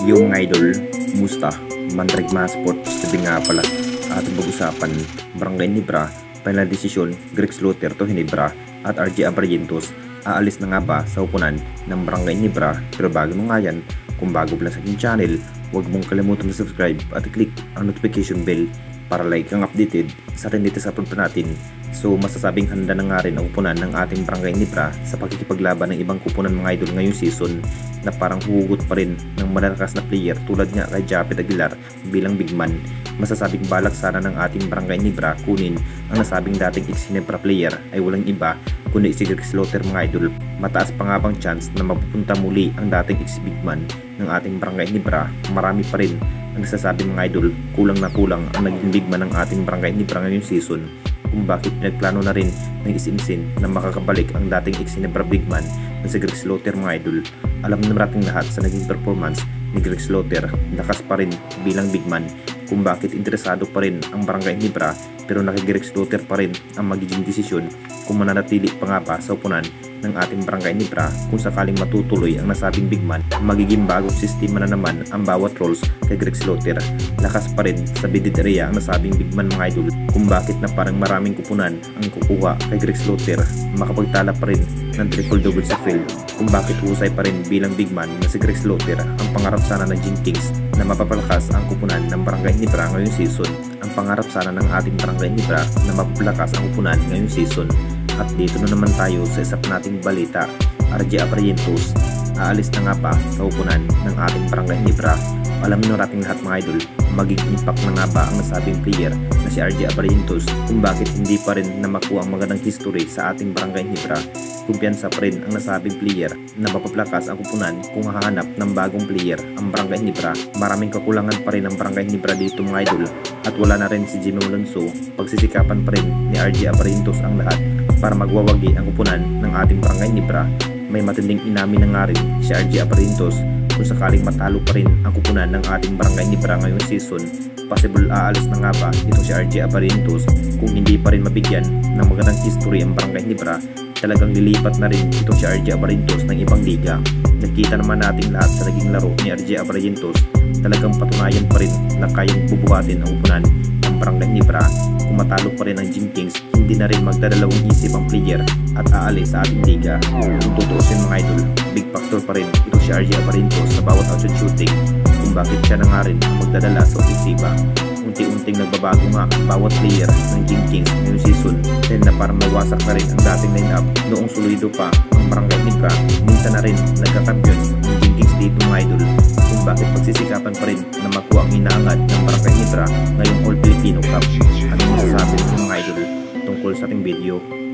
Yung mga idol, musta? Mandragma Sports TV nga pala. Ating pag-usapan, Barangay Ginebra, final desisyon, Greg Slaughter to Ginebra at RJ Abrillentos. Aalis na nga ba sa upunan ng Barangay Ginebra? Pero bago mo nga yan, kung bago pala sa aking channel, huwag mong kalimutan na subscribe at i-click ang notification bell para like ang updated sa atin dito sa upload pa natin. So masasabing handa na nga rin ang upunan ng ating Barangay Ginebra sa pagkikipaglaban ng ibang kupunan mga idol ngayong season na parang huhugot pa rin ng malalakas na player tulad nga kay Japet Aguilar bilang big man. Masasabing balak sana ng ating Barangay Ginebra kunin ang nasabing dating ex-Ginebra player ay walang iba kundi si Greg Slaughter mga idol. Mataas pa nga bang chance na mapupunta muli ang dating ex-big man ng ating Barangay Ginebra? Marami pa rin ang nasasabi mga idol, kulang na kulang ang naging big man ng ating Barangay Ginebra ngayong season, kung bakit pinagplano na rin ng isinsin na makakabalik ang dating ex-Ginebra big man na si Greg Slaughter mga idol. Alam na natin lahat sa naging performance ni Greg Slaughter, lakas pa rin bilang big man, kung bakit interesado pa rin ang Barangay Ginebra pero naki Greg Slaughter pa rin ang magiging desisyon kung mananatili pa nga ba sa upunan ng ating Barangay Ginebra kung sakaling matutuloy ang nasabing big man. Magiging bagong sistema na naman ang bawat roles kay Greg Slaughter. Lakas pa rin sa bidid area ang nasabing big man mga idol, kung bakit na parang maraming kupunan ang kukuha kay Greg Slaughter. Makapagtala pa rin ng triple double sa field, kung bakit husay pa rin bilang big man na si Greg Slaughter. Ang pangarap sana ng Gin Kings na mapapalakas ang kupunan ng Barangay Ginebra ngayong season. Ang pangarap sana ng ating Barangay Ginebra na mapapalakas ang kupunan ngayong season. At dito na naman tayo sa isa pa nating balita. RJ Abrillentos aalis na nga pa sa upunan ng ating Barangay Ginebra. Alam nyo nating lahat mga idol, magiging impact na nga ba ang nasabing player na si RJ Abrillentos kung bakit hindi pa rin na makuha ang magandang history sa ating Barangay Ginebra. Kumpiyansa pa rin ang nasabing player na mapaplakas ang kupunan kung hahanap ng bagong player ang Barangay Ginebra. Maraming kakulangan pa rin ang Barangay Ginebra dito mga idol at wala na rin si Jimmy Alonso. Pagsisikapan pa rin ni RJ Abrillentos ang lahat para magwawagi ang kupunan ng ating Barangay Ginebra. May matinding inamin na nga rin si RJ Abrillentos kung sakaling matalo pa rin ang kupunan ng ating Barangay Ginebra ngayong season. Possible aalis na nga ba ito si RJ Abrillentos kung hindi pa rin mabigyan ng magandang history ang Barangay Ginebra. Talagang lilipat na rin ito si RJ Abrillentos ng ibang liga. Nakita naman natin lahat sa naging laro ni RJ Abrillentos. Talagang patunayan pa rin na kayang bubuhatin ang upunan ng Barangay Ginebra. Kung matalo pa rin ang Gin Kings, hindi na rin magdadalawang isip ang player at aalis sa ating liga. Kung tutuusin mga idol, big factor pa rin ito si RJ Abrillentos sa bawat outshot shooting, kung bakit siya na nga rin ang magdadala sa ofensiba. Unti-unting nagbabago nga ang bawat player ng Gin Kings ngayong season, dahil na parang nawasak na rin ang dating line-up noong solido pa ang Barangay Ginebra. Minsan na rin nagkakampiyon ang Gin Kings dito mga idol, kung bakit pagsisikapan pa rin na makuha ang inaangad ng Barangay Ginebra ngayong All Filipino Cup. Anong masasabi ng mga idol tungkol sa ating video?